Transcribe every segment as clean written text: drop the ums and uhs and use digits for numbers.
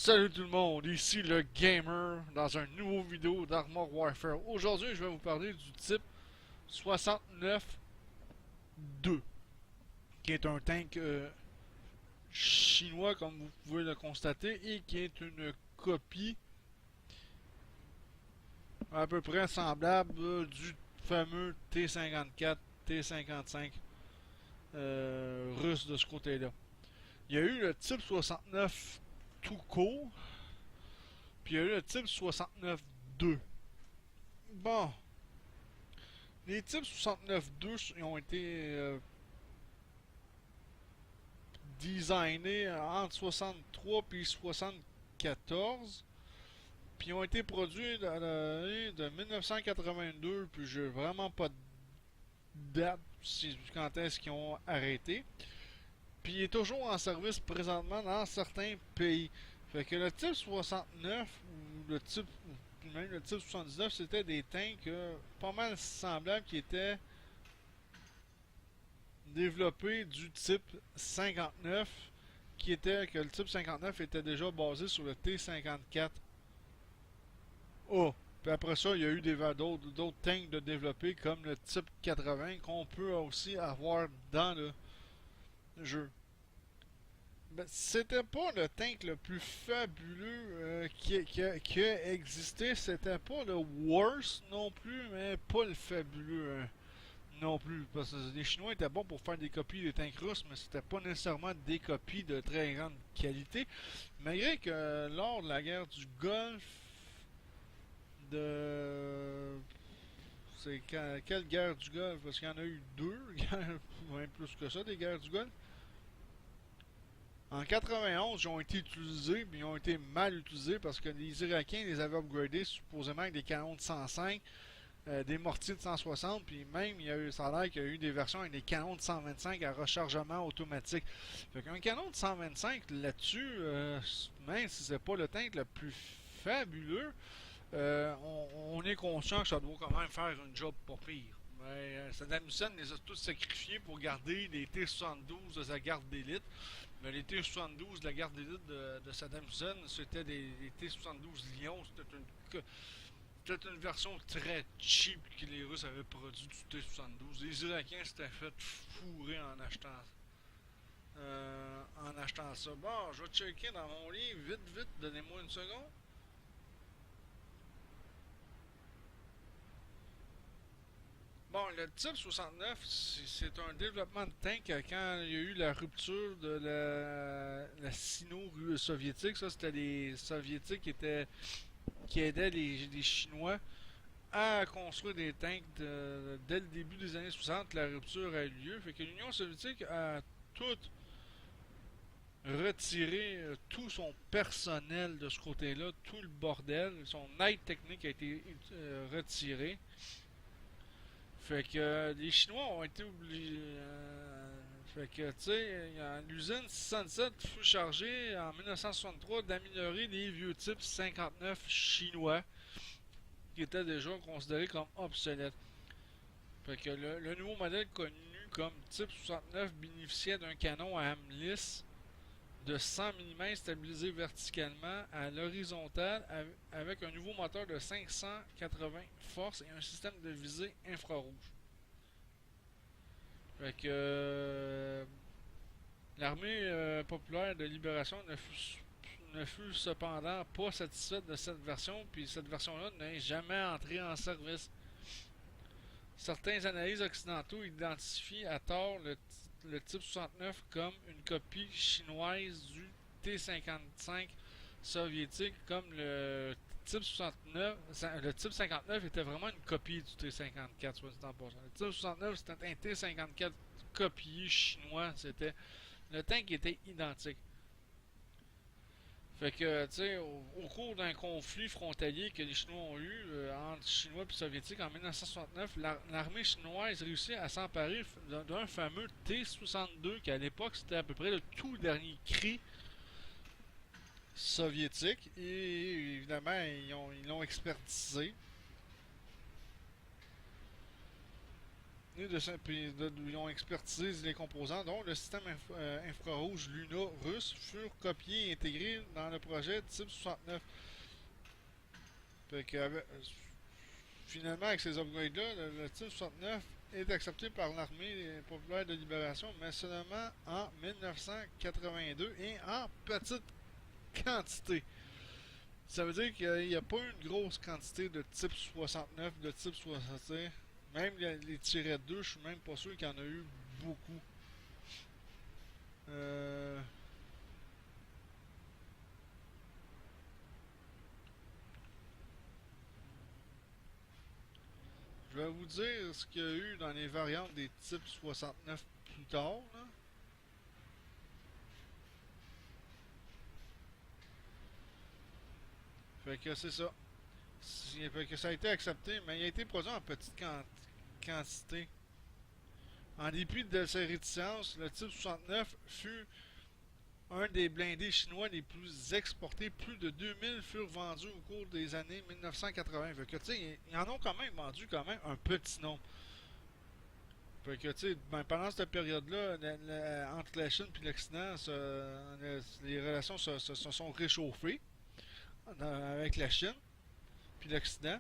Salut tout le monde, ici le Gamer dans un nouveau vidéo d'Armor Warfare. Aujourd'hui, je vais vous parler du type 69-2, qui est un tank chinois comme vous pouvez le constater et qui est une copie à peu près semblable du fameux T-54, T-55 russe de ce côté-là. Il y a eu le type 69 tout court, puis il y a eu le type 69-2. Bon, les types 69-2 ils ont été designés entre 63 et 74. Puis ils ont été produits dans l'année de 1982. Puis j'ai vraiment pas de date quand est-ce qu'ils ont arrêté. Puis il est toujours en service présentement dans certains pays. Fait que le type 69 ou le type même le type 79, c'était des tanks pas mal semblables qui étaient développés du type 59, qui était que le type 59 était déjà basé sur le T54A. Puis après ça, il y a eu d'autres tanks de développés comme le type 80 qu'on peut aussi avoir dans le jeu. Ben, c'était pas le tank le plus fabuleux qui a existé. C'était pas le worst non plus, mais pas le fabuleux non plus. Parce que les Chinois étaient bons pour faire des copies des tanks russes, mais c'était pas nécessairement des copies de très grande qualité. Malgré que lors de la guerre du Golfe, de. C'est quelle guerre du Golfe? Parce qu'il y en a eu deux, même plus que ça, des guerres du Golfe. En 91, ils ont été utilisés, mais ils ont été mal utilisés parce que les Irakiens les avaient upgradés supposément avec des canons de 105, des mortiers de 160, puis même ça a l'air qu'il y a eu des versions avec des canons de 125 à rechargement automatique. Fait qu'un canon de 125 là-dessus, même si c'est pas le tank le plus fabuleux, on est conscient que ça doit quand même faire une job pas pire. Mais Saddam Hussein les a tous sacrifiés pour garder les T-72 de sa garde d'élite. Mais les T-72 de la garde d'élite de Saddam Hussein, c'était des T-72 Lion. C'était une version très cheap que les Russes avaient produit du T-72. Les Irakiens s'étaient fait fourrer en achetant ça. Bon, je vais checker dans mon livre. Vite, vite, donnez-moi une seconde. Bon, le type 69, c'est un développement de tank quand il y a eu la rupture de la sino-soviétique. Ça, c'était les soviétiques qui aidaient les Chinois à construire des tanks dès le début des années 60. La rupture a eu lieu. Fait que l'Union soviétique a tout retiré tout son personnel de ce côté-là, tout le bordel. Son aide technique a été retiré. Fait que les Chinois ont été obligés. Fait que, tu sais, l'usine 607 fut chargée en 1963 d'améliorer les vieux types 59 chinois qui étaient déjà considérés comme obsolètes. Fait que le nouveau modèle connu comme type 69 bénéficiait d'un canon à âme lisse de 100 mm stabilisé verticalement à l'horizontale avec un nouveau moteur de 580 forces et un système de visée infrarouge. Fait que l'armée populaire de libération ne fut cependant pas satisfaite de cette version, puis cette version-là n'est jamais entrée en service. Certains analystes occidentaux identifient à tort le type 69 comme une copie chinoise du T-55 soviétique, comme le type 69. Le type 59 était vraiment une copie du T-54, soit dit en passant. Le type 69 c'était un T-54 copié chinois. C'était le tank était identique. Fait que, tu sais, au cours d'un conflit frontalier que les Chinois ont eu entre Chinois et Soviétiques en 1969, l'armée chinoise réussit à s'emparer d'un fameux T-62 qui à l'époque c'était à peu près le tout dernier cri soviétique. Et évidemment, ils l'ont expertisé. ils ont expertisé les composants, dont le système infrarouge Luna russe, furent copiés et intégrés dans le projet Type 69. Fait que, finalement, avec ces upgrades-là, le Type 69 est accepté par l'armée populaire de libération, mais seulement en 1982 et en petite quantité. Ça veut dire qu'il n'y a pas une grosse quantité de type 69, de type 60. Même les tirets 2, je suis même pas sûr qu'il y en a eu beaucoup. Euh, je vais vous dire ce qu'il y a eu dans les variantes des types 69 plus tard. Là. Fait que c'est ça. Fait que ça a été accepté, mais il a été produit en petite quantité. En dépit de ses réticences, le type 69 fut un des blindés chinois les plus exportés. Plus de 2000 furent vendus au cours des années 1980. Fait que, tu sais, ils en ont quand même vendu quand même un petit nombre. Fait que, tu sais, ben, pendant cette période-là, entre la Chine et l'Occident, les relations se sont réchauffées avec la Chine puis l'Occident.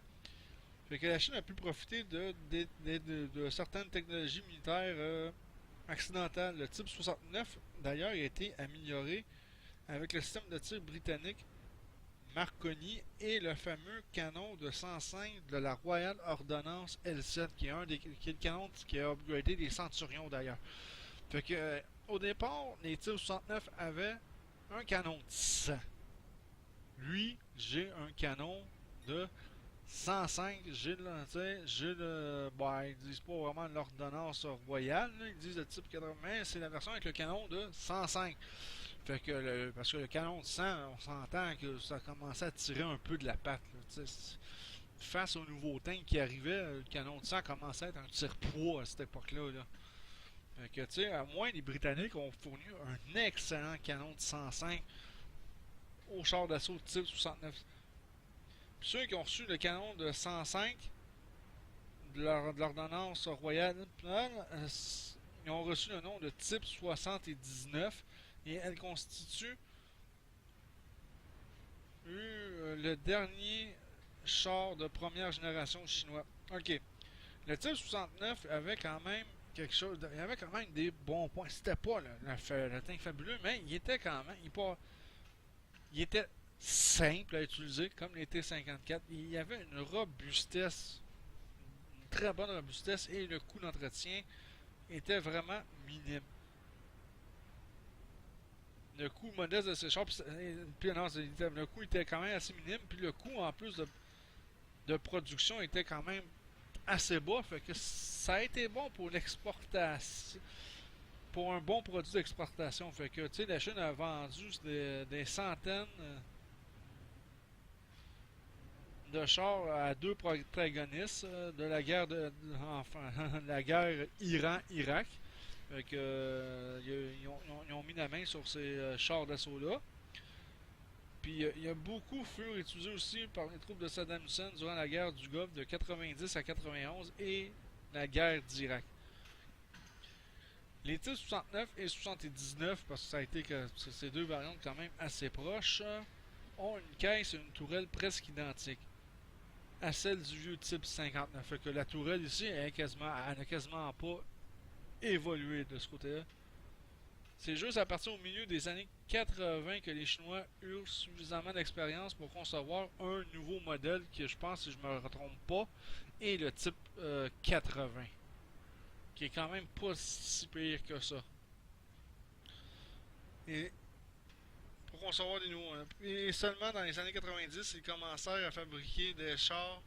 Fait que la Chine a pu profiter de certaines technologies militaires accidentales. Le type 69, d'ailleurs, a été amélioré avec le système de tir britannique Marconi et le fameux canon de 105 de la Royal Ordnance L7, qui est le canon qui a upgradé des Centurions d'ailleurs. Fait que, au départ, les tirs 69 avaient un canon de 100. Lui, j'ai un canon de 105, ils disent pas vraiment l'ordonnance royale, là, ils disent le type 80, mais c'est la version avec le canon de 105. Fait que parce que le canon de 100, on s'entend que ça commençait à tirer un peu de la patte. Là, face au nouveau tank qui arrivait, le canon de 100 commençait à être un tire-poids à cette époque-là. Là. Fait que, tu sais, à moins les Britanniques ont fourni un excellent canon de 105 au char d'assaut de type 69. Puis ceux qui ont reçu le canon de 105 de l'ordonnance royale, ils ont reçu le nom de type 79 et elle constitue le dernier char de première génération chinois. Ok. Le type 69 avait quand même quelque chose. Il avait quand même des bons points. C'était pas le tank fabuleux, mais il était quand même. Il était simple à utiliser, comme les T-54. Il y avait une robustesse, une très bonne robustesse, et le coût d'entretien était vraiment minime. Le coût modeste de ces chars, puis non, le coût était quand même assez minime, puis le coût en plus de production était quand même assez bas, fait que ça a été bon pour l'exportation, pour un bon produit d'exportation. Fait que, tu sais, la Chine a vendu des centaines de chars à deux protagonistes de la guerre enfin, la guerre Iran-Irak. Fait que, ils ont mis la main sur ces chars d'assaut-là. Puis il y a beaucoup furent utilisés aussi par les troupes de Saddam Hussein durant la guerre du Golfe de 90 à 91 et la guerre d'Irak. Les tirs 69 et 79, parce que ça a été que ces deux variantes quand même assez proches, ont une caisse et une tourelle presque identiques à celle du vieux type 59. Fait que la tourelle ici, elle n'a quasiment pas évolué de ce côté-là. C'est juste à partir au milieu des années 80 que les Chinois eurent suffisamment d'expérience pour concevoir un nouveau modèle qui, je pense, si je me trompe pas, est le type 80. Qui est quand même pas si pire que ça. Et pour concevoir des nouveaux. Et seulement dans les années 90, ils commencèrent à fabriquer des chars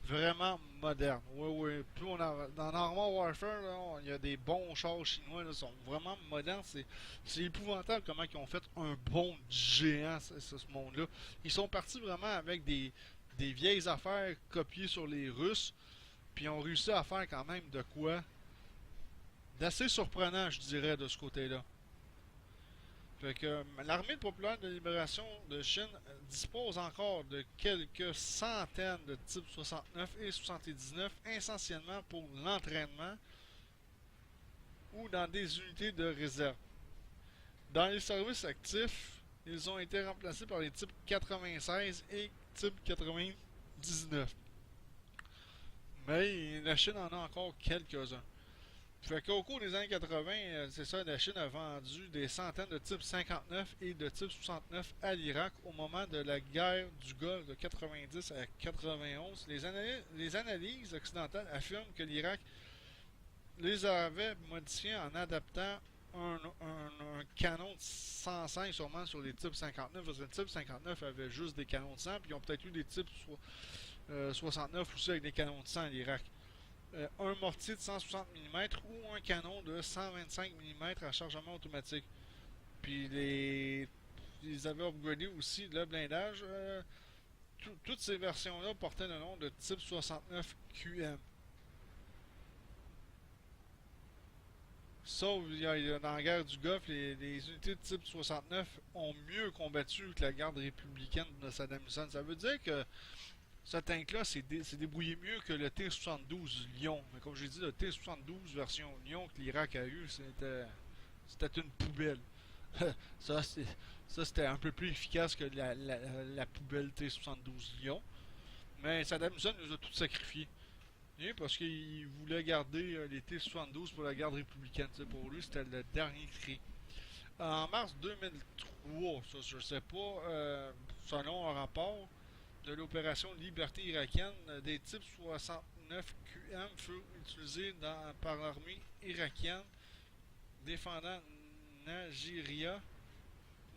vraiment moderne. Oui, oui. Plus dans Armored Warfare, là, il y a des bons chars chinois, là, sont vraiment modernes. C'est épouvantable comment ils ont fait un bond géant, ce monde-là. Ils sont partis vraiment avec des vieilles affaires copiées sur les Russes, puis ils ont réussi à faire quand même de quoi d'assez surprenant, je dirais, de ce côté-là. Fait que l'armée populaire de libération de Chine dispose encore de quelques centaines de types 69 et 79, essentiellement pour l'entraînement ou dans des unités de réserve. Dans les services actifs, ils ont été remplacés par les types 96 et type 99. Mais la Chine en a encore quelques-uns. Fait qu'au cours des années 80, c'est ça, la Chine a vendu des centaines de types 59 et de types 69 à l'Irak au moment de la guerre du Golfe de 90 à 91. Les analyses occidentales affirment que l'Irak les avait modifiés en adaptant un canon de 105 sûrement sur les types 59, parce que le type 59 avait juste des canons de 100, puis ils ont peut-être eu des types 69 aussi avec des canons de 100 à l'Irak. Un mortier de 160 mm ou un canon de 125 mm à chargement automatique. Puis ils avaient upgradé aussi le blindage. Toutes ces versions-là portaient le nom de type 69 QM. Sauf dans la guerre du Golfe, les unités de type 69 ont mieux combattu que la garde républicaine de Saddam Hussein. Ça veut dire que ce tank-là s'est débrouillé mieux que le T-72 Lion. Mais comme j'ai dit, le T-72 version Lion que l'Irak a eu, c'était une poubelle. ça, c'était un peu plus efficace que la poubelle T-72 Lion. Mais Saddam Hussein nous a tout sacrifié. Parce qu'il voulait garder les T-72 pour la garde républicaine. T'sais, pour lui, c'était le dernier cri. En mars 2003, ça je sais pas, selon un rapport de l'opération Liberté irakienne, des types 69 QM furent utilisés par l'armée irakienne défendant Najiria.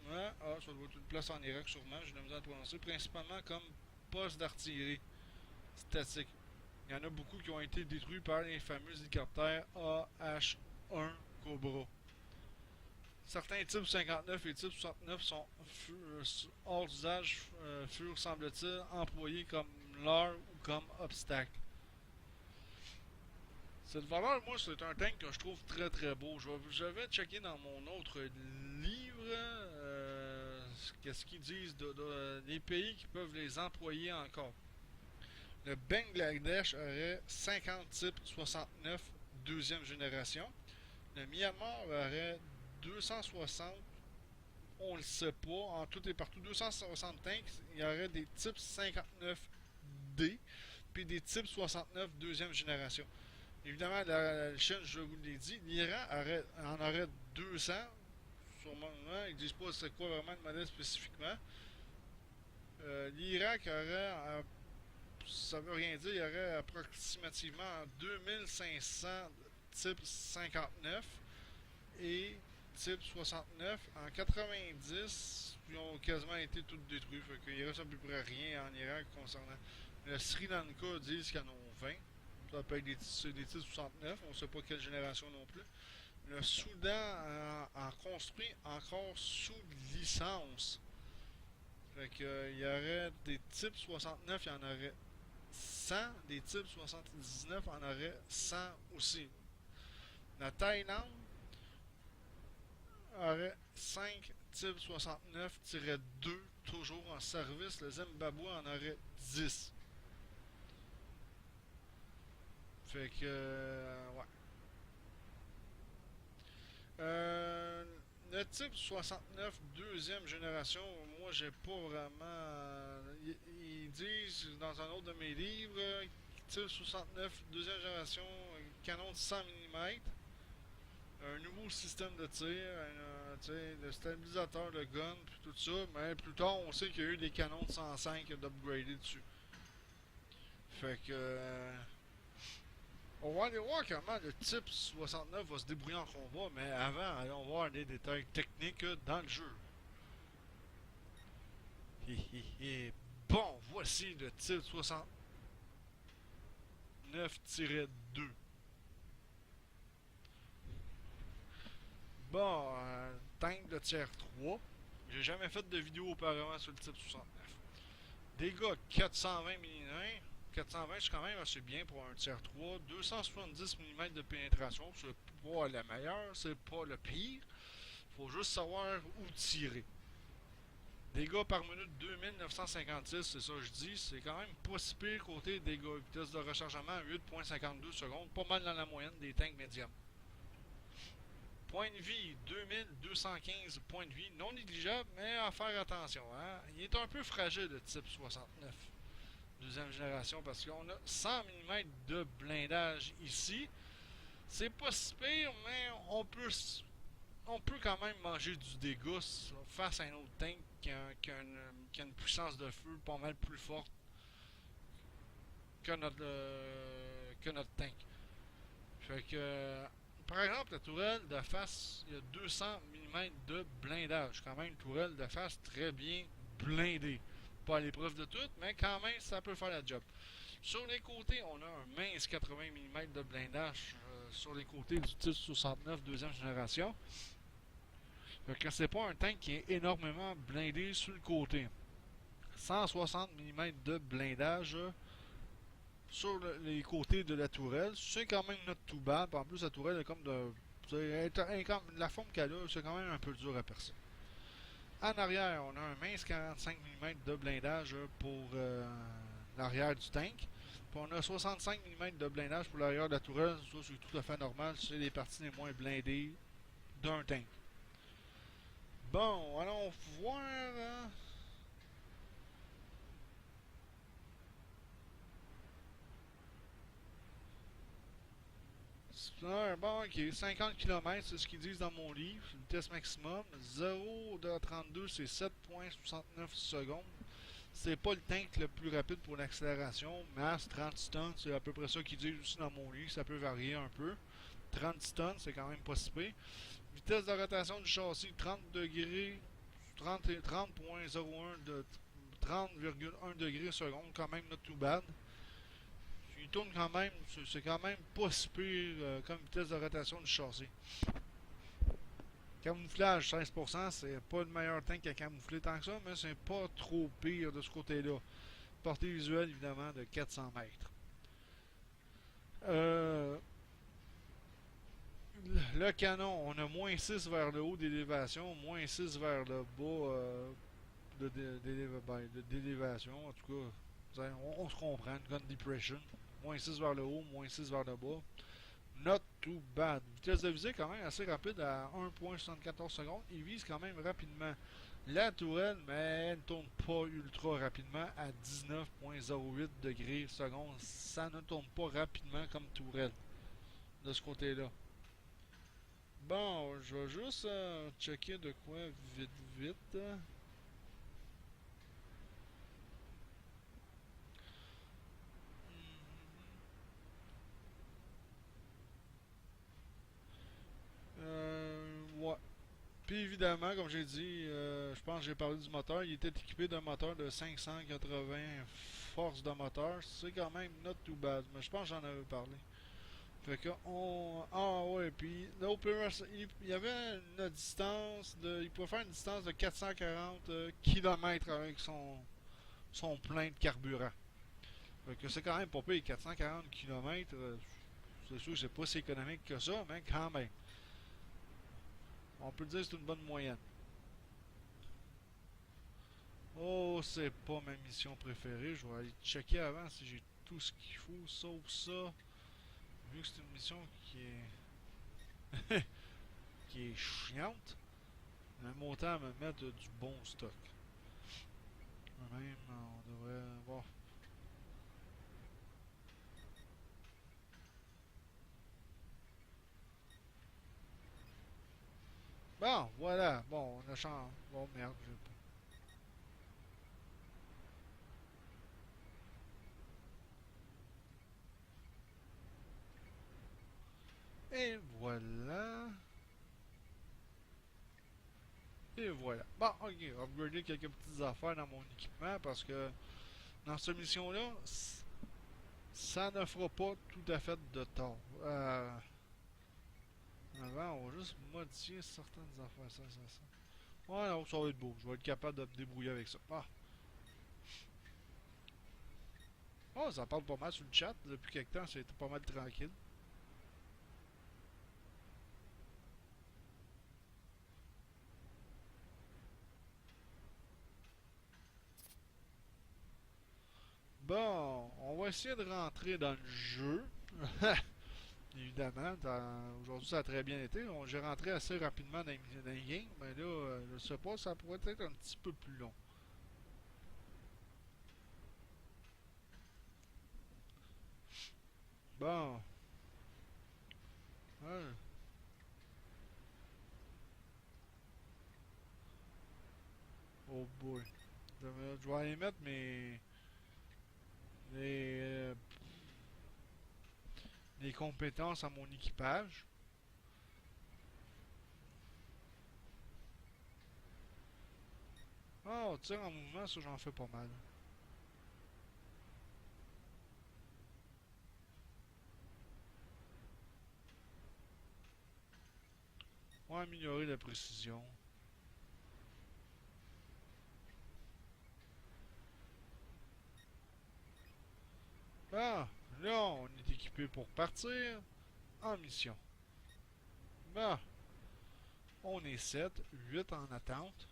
Ouais, ça doit être une place en Irak sûrement, j'ai de la misère à prononcer, principalement comme poste d'artillerie statique. Il y en a beaucoup qui ont été détruits par les fameux hélicoptères AH-1 Cobra. Certains types 59 et types 69 sont hors d'usage, furent, semble-t-il, employés comme leurre ou comme obstacle. Cette valeur, moi, c'est un tank que je trouve très très beau. Je vais checker dans mon autre livre qu'est-ce qu'ils disent des pays qui peuvent les employer encore. Le Bangladesh aurait 50 types 69 deuxième génération. Le Myanmar aurait 260, on le sait pas, en tout et partout, 260 tanks, il y aurait des types 59D, puis des types 69 deuxième génération. Évidemment, la Chine, je vous l'ai dit, l'Iran en aurait 200, sûrement, ils disent pas c'est quoi vraiment le modèle spécifiquement. L'Irak aurait, ça veut rien dire, il y aurait approximativement 2500 types 59 et type 69. En 90, ils ont quasiment été tous détruits. Fait qu'il reste à peu près rien en Irak concernant. Le Sri Lanka disent qu'ils en ont 20. Ça peut être des types 69. On ne sait pas quelle génération non plus. Le Soudan en construit encore sous licence. Fait qu'il y aurait des types 69, il y en aurait 100. Des types 79 en aurait 100 aussi. La Thaïlande aurait 5 types 69-2 toujours en service. Le Zimbabwe en aurait 10. Fait que, ouais. Le type 69 deuxième génération, moi j'ai pas vraiment. Ils disent dans un autre de mes livres, type 69 deuxième génération, canon de 100 mm. Un nouveau système de tir, le stabilisateur de gun, puis tout ça, mais plus tard, on sait qu'il y a eu des canons de 105 d'upgrader dessus. Fait que... on va aller voir comment le type 69 va se débrouiller en combat, mais avant, allons voir des détails techniques dans le jeu. Bon, voici le type 69-2. Bon, tank de tiers 3. J'ai jamais fait de vidéo auparavant sur le type 69. Dégâts 420 mm. 420 c'est quand même assez bien pour un tiers 3. 270 mm de pénétration. C'est pas la meilleure, c'est pas le pire. Faut juste savoir où tirer. Dégâts par minute 2956, c'est ça que je dis. C'est quand même pas si pire côté dégâts. Vitesse de rechargement 8.52 secondes. Pas mal dans la moyenne des tanks médiums. Point de vie, 2215 points de vie, non négligeable, mais à faire attention. Hein? Il est un peu fragile le type 69, deuxième génération, parce qu'on a 100 mm de blindage ici. C'est pas si pire, mais on peut quand même manger du dégât face à un autre tank qui a une puissance de feu pas mal plus forte que notre tank. Fait que, par exemple, la tourelle de face, il y a 200 mm de blindage. Quand même, une tourelle de face très bien blindée. Pas à l'épreuve de tout, mais quand même, ça peut faire la job. Sur les côtés, on a un mince 80 mm de blindage sur les côtés du Type 69 deuxième génération. Fait que c'est pas un tank qui est énormément blindé sur le côté. 160 mm de blindage sur les côtés de la tourelle. C'est quand même notre tout bas. En plus, la tourelle est comme de. La forme qu'elle a, c'est quand même un peu dur à percer. En arrière, on a un mince 45 mm de blindage pour l'arrière du tank. Puis on a 65 mm de blindage pour l'arrière de la tourelle. Ça, c'est tout à fait normal. C'est les parties les moins blindées d'un tank. Bon, allons voir. Bon, ok, 50 km, c'est ce qu'ils disent dans mon livre. Vitesse maximum. 0 de 32, c'est 7,69 secondes. C'est pas le tank le plus rapide pour l'accélération. Masse 30 tonnes, c'est à peu près ça qu'ils disent aussi dans mon livre. Ça peut varier un peu. 30 tonnes, c'est quand même pas si pire. Vitesse de rotation du châssis, 30 degrés, 30,01 de 30,1 degrés seconde, quand même not too bad. Il tourne quand même, c'est quand même pas si pire comme vitesse de rotation du châssis. Camouflage 16%, c'est pas le meilleur tank à camoufler tant que ça, mais c'est pas trop pire de ce côté-là. Portée visuelle évidemment de 400 mètres. Le canon, on a moins 6 vers le haut d'élévation, moins 6 vers le bas d'élévation. En tout cas, on se comprend, gun depression. Moins 6 vers le haut, moins 6 vers le bas. Not too bad. Vitesse de visée quand même assez rapide à 1,74 secondes. Il vise quand même rapidement la tourelle, mais elle ne tourne pas ultra rapidement à 19,08 degrés secondes. Ça ne tourne pas rapidement comme tourelle de ce côté-là. Bon, je vais juste checker de quoi vite vite. Ouais. Puis évidemment, comme j'ai dit, je pense que j'ai parlé du moteur. Il était équipé d'un moteur de 580 forces de moteur. C'est quand même not too bad. Mais je pense que j'en avais parlé. Fait que on. Ah ouais, puis il y avait une distance de. Il pouvait faire une distance de 440 km avec son plein de carburant. Fait que c'est quand même pas pire. 440 km, c'est sûr que c'est pas si économique que ça, mais quand même. On peut dire que c'est une bonne moyenne. Oh, c'est pas ma mission préférée. Je vais aller checker avant si j'ai tout ce qu'il faut, sauf ça. Vu que c'est une mission qui est chiante, même autant me mettre du bon stock. Même, on devrait voir. Bon, voilà. Bon, on a changé. Bon, merde, j'ai pas. Et voilà. Et voilà. Bon, ok, upgrader quelques petites affaires dans mon équipement parce que dans cette mission-là, ça ne fera pas tout à fait de tort. Avant, on va juste modifier certaines affaires. Ça. Ouais, non, ça va être beau. Je vais être capable de me débrouiller avec ça. Ah. Oh, ça parle pas mal sur le chat. Depuis quelque temps, c'était pas mal tranquille. Bon, on va essayer de rentrer dans le jeu. évidemment. Aujourd'hui, ça a très bien été. J'ai rentré assez rapidement dans les games, mais là, je sais pas, ça pourrait être un petit peu plus long. Bon. Ouais. Oh boy. Je vais aller mettre les, euh, les compétences à mon équipage. Ah, tir en mouvement, ça j'en fais pas mal. On va améliorer la précision. Ah, là, on est équipé pour partir en mission. Bah, on est 7, 8 en attente.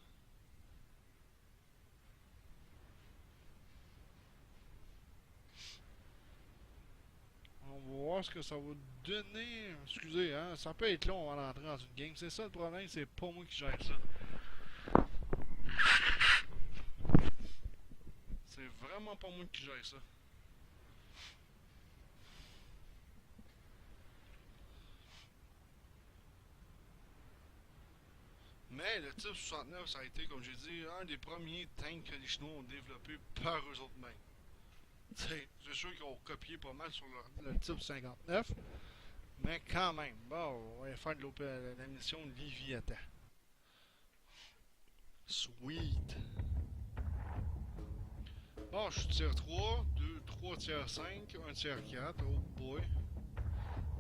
On va voir ce que ça va donner. Excusez, hein, ça peut être long avant d'entrer dans une game. C'est ça le problème, c'est pas moi qui gère ça. C'est vraiment pas moi qui gère ça. Mais le type 69, ça a été, comme j'ai dit, un des premiers tanks que les Chinois ont développé par eux autres mêmes. C'est sûr qu'ils ont copié pas mal sur le type 59, mais quand même, bon, on va faire de la mission Léviathan. Sweet. Bon, je suis tier 3, 3 tiers 5, 1 tiers 4, oh boy.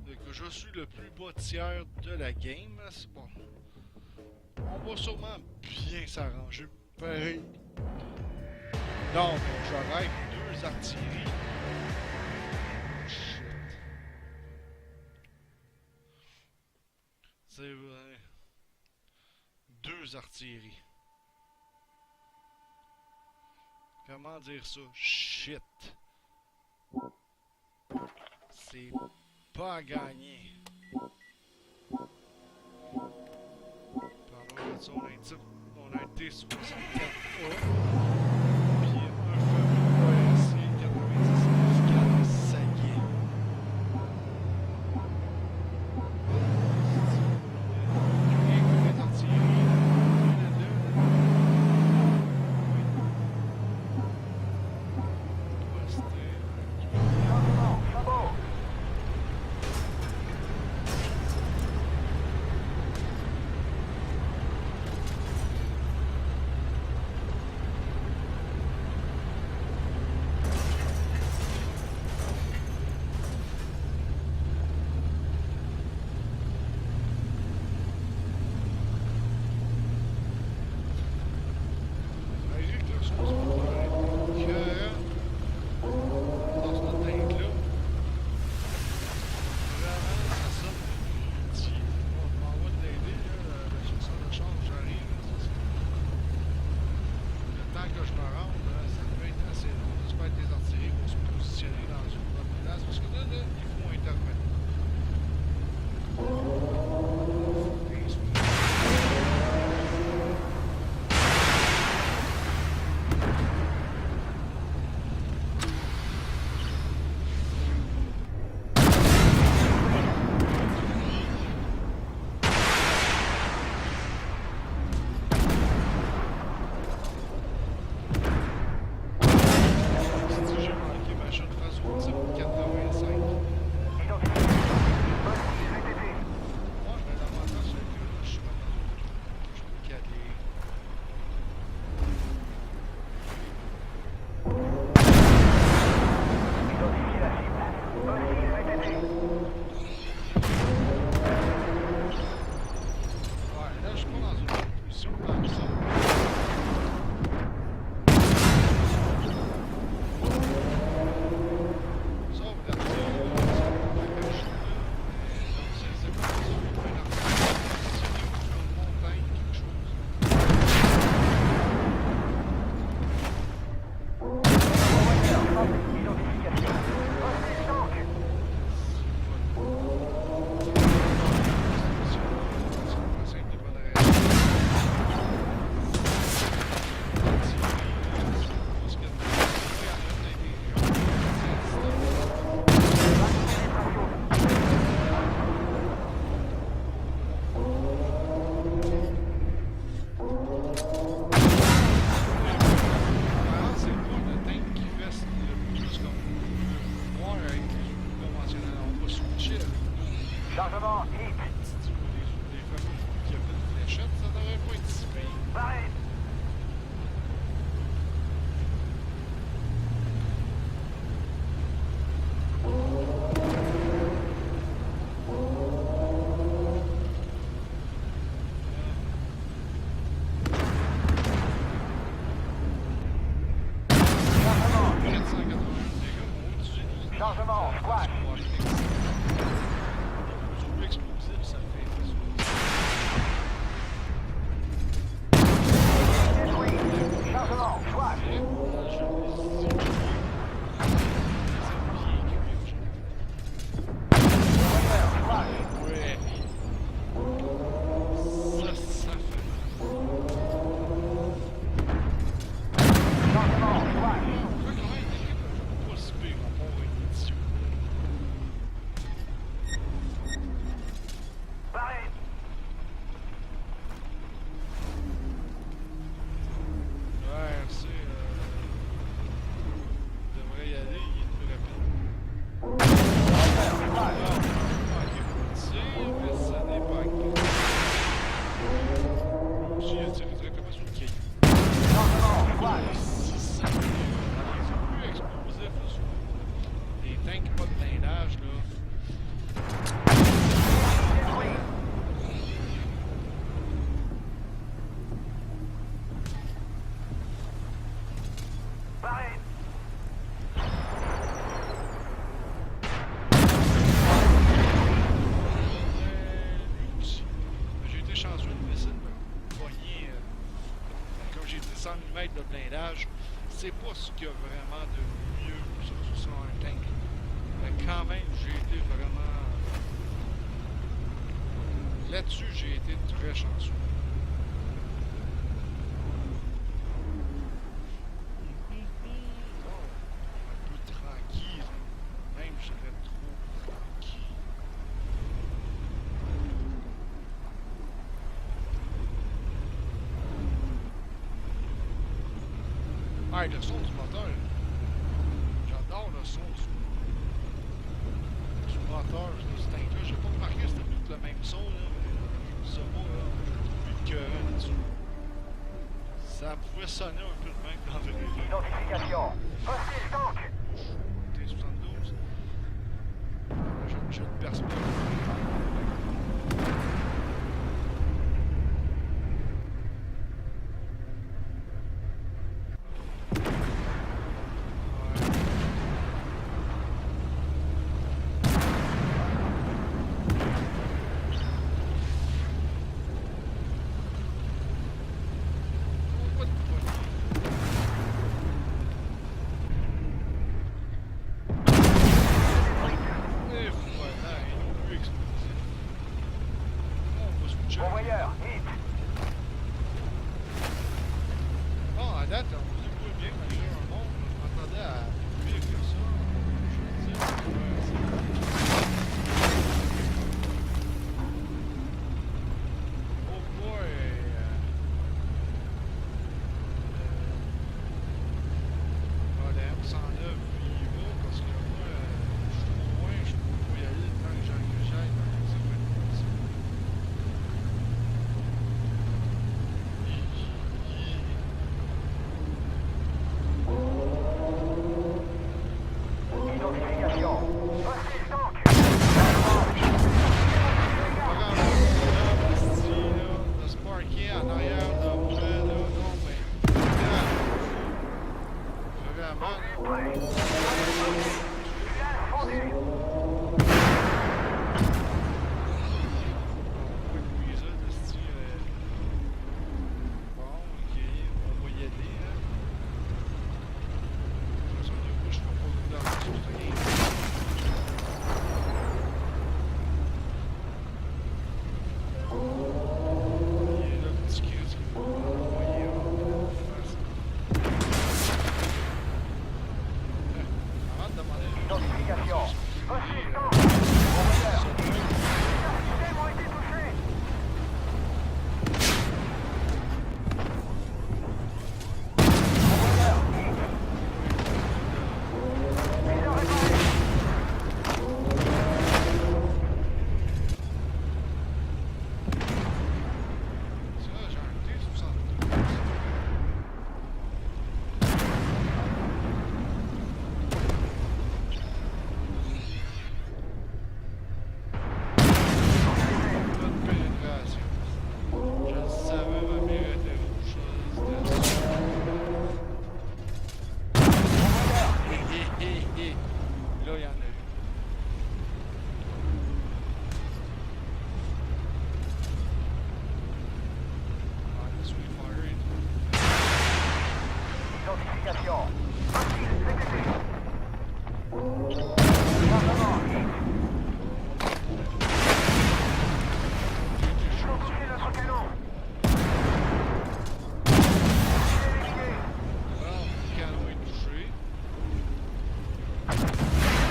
Donc, je suis le plus bas tiers de la game, c'est bon. On va sûrement bien s'arranger, pareil. Donc, je rêve 2 artilleries. Shit. C'est vrai. 2 artilleries. Comment dire ça? Shit. C'est pas à gagner. Pendant que ça, on a un T64A. Puis un fameux ASC 99 Saguet. Rien que les artilleries. J'ai manqué ma shot face au type 85. Chargement, squash. Surtout explosif, ça fait. Détruit. Chargement, squash. Convoyeur, squash. Ouais. Ça fait. Chargement, squash. Quand même, l'équipe a pas si pire rapport à une édition. Barré. Ouais, RC devrait y aller, il est plus rapide. Convoyeur, squash. Mais ça n'est pas grave. J'ai attiré directement sur le cahier. Chargement, squash. Si ça fait dans les plus explosifs, là, sur les tanks pas de blindage, là. Détruit. Barré. Lui aussi. J'ai été chanceux de laisser me pogner. Comme j'ai 100 mm de blindage, c'est pas ce qu'il y a vraiment de mieux sur un tank. Mais quand même, j'ai été vraiment. Là-dessus, j'ai été très chanceux. Un peu tranquille, même je dirais trop tranquille. Ah, le son du moteur. J'adore le son du moteur de ce tank-là. J'ai pas remarqué que c'était tout le même son, là, mais ça va, là, je le trouve plus écœurant là-dessus. Ça pouvait sonner un peu de même dans le vrai. Identification. Hostile tank. T72. Je ne perce pas. Convoyeur, hit. Bon, à date, on se débrouille bien malgré un monde. Je m'attendais à pire que ça. Je veux dire, oh boy! La M109, il va parce que moi, je suis trop loin, je peux pas y aller le temps que j'aille dans les circuits. Identification. Hostile tank. Le Sparky en arrière de moi, là, non, mais. Vraiment. Prêt. Village fondu. Louisa, de style. Bon, ok, on va y aller, hein. De toute façon, du coup, je ferai pas beaucoup d'argent sur ce game. Il est là, le petit Chris, qui va m'envoyer en face. Avant de demander. Identification. Hostile Identification. Hostile, VTT. Chargement, hit. Ils ont touché notre canon. Éliminé. Alors, le canon est touché.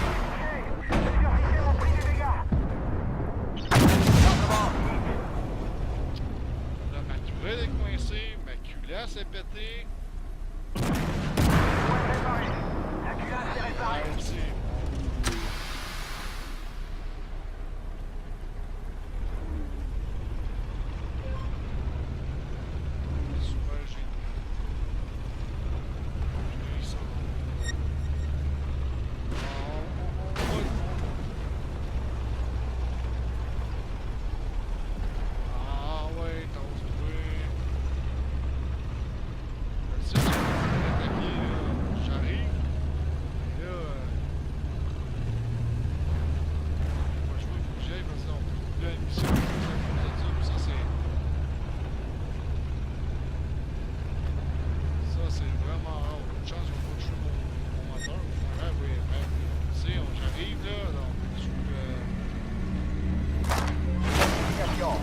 Les officiers ont pris des dégâts. Chargement, hit. Là, ma tourelle est coincée, ma culasse est pétée. Point réparé. La culasse est réparée. Merci. Super génial. J'ai ça. Ah ouais, t'as trouvé. Je sais que tu peux attaquer, j'arrive. Et là, moi je vois faut que j'aille parce qu'on peut couper la mission. Ça c'est. Ça c'est vraiment rare. Une chance qu'on va toucher mon moteur. Ouais, oui, ouais. Tu sais, j'arrive là, donc tu Identification.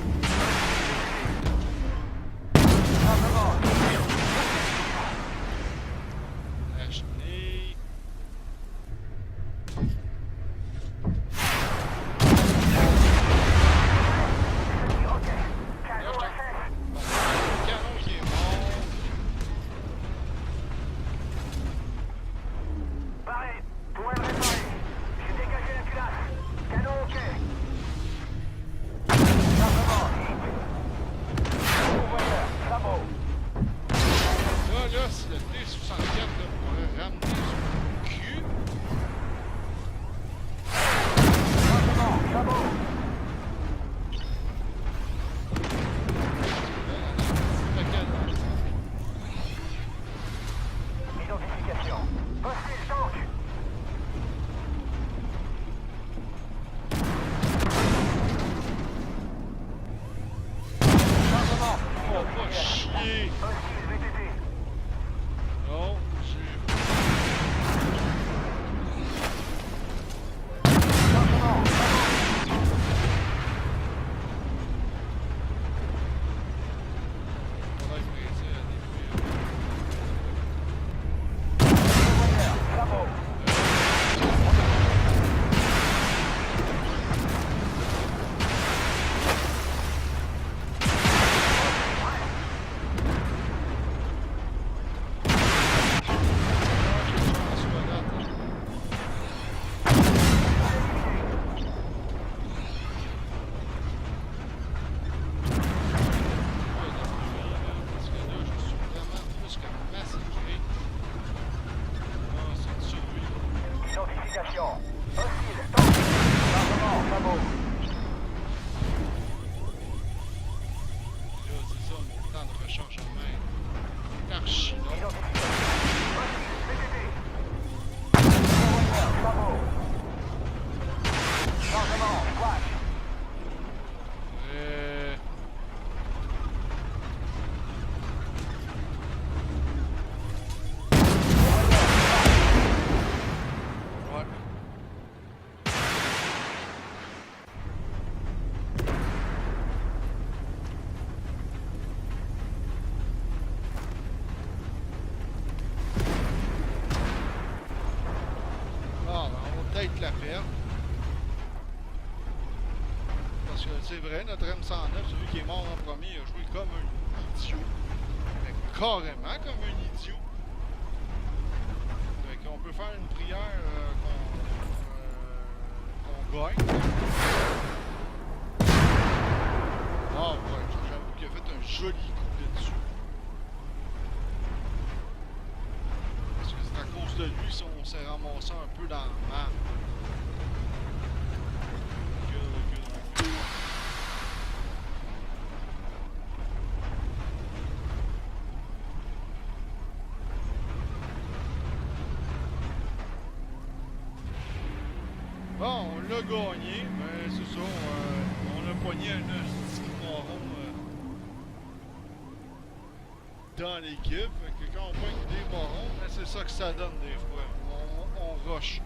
Chargement, acheter. ok. Canon SS. Le canon qui est mort. Barré. Point réparé. J'ai dégagé la culasse. Canon ok. Chargement, hit. Pourvoyeur, sabot. Là, si le T-64 pourrait ramener son cul, Chargement, sabot. Identification. Hostile tank. Chargement. oh, pas chier! Hostile VTT. Non, Chargement, sabot. faudrait prêter à détruire. Pourvoyeur, sabot. Identification. Hostile tank. Chargement, sabot. Identification. Hostile VTT. Pourvoyeur, sabot. Chargement, squash. peut-être la perdre. Parce que c'est vrai, notre M109, celui qui est mort en premier, il a joué comme un idiot. Mais carrément comme un idiot. Fait qu'on peut faire une prière qu'on gagne. Ah ouais, j'avoue qu'il a fait un joli coup là-dessus. Parce que c'est à cause de lui si on s'est ramassé un peu dans la merde. Bon, on l'a gagné, mais c'est ça, on a pogné un petit marron dans l'équipe. Fait que quand on pogne des marrons, ça que ça donne des fois. On rush.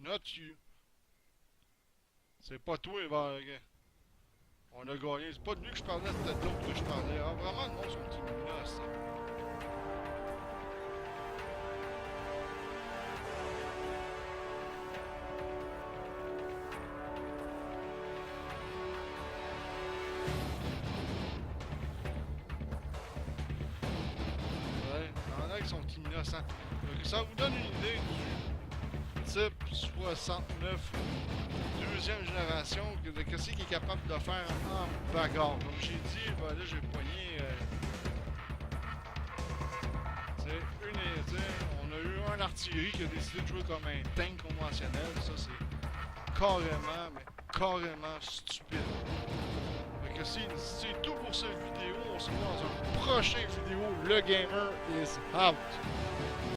Not you. C'est pas toi, on a gagné. C'est pas de lui que je parlais, c'était de l'autre que je parlais. Ah, vraiment, le monde sont immunes, ça. Ouais, il y en a qui sont innocents. Donc, ça vous donne une idée du type 69 deuxième génération de qu'est-ce qu'il est capable de faire en bagarre. Comme j'ai dit, ben là j'ai poigné. On a eu un artillerie qui a décidé de jouer comme un tank conventionnel. Ça c'est carrément stupide. Fait que c'est tout pour cette vidéo. On se voit dans une prochaine vidéo. Le gamer is out.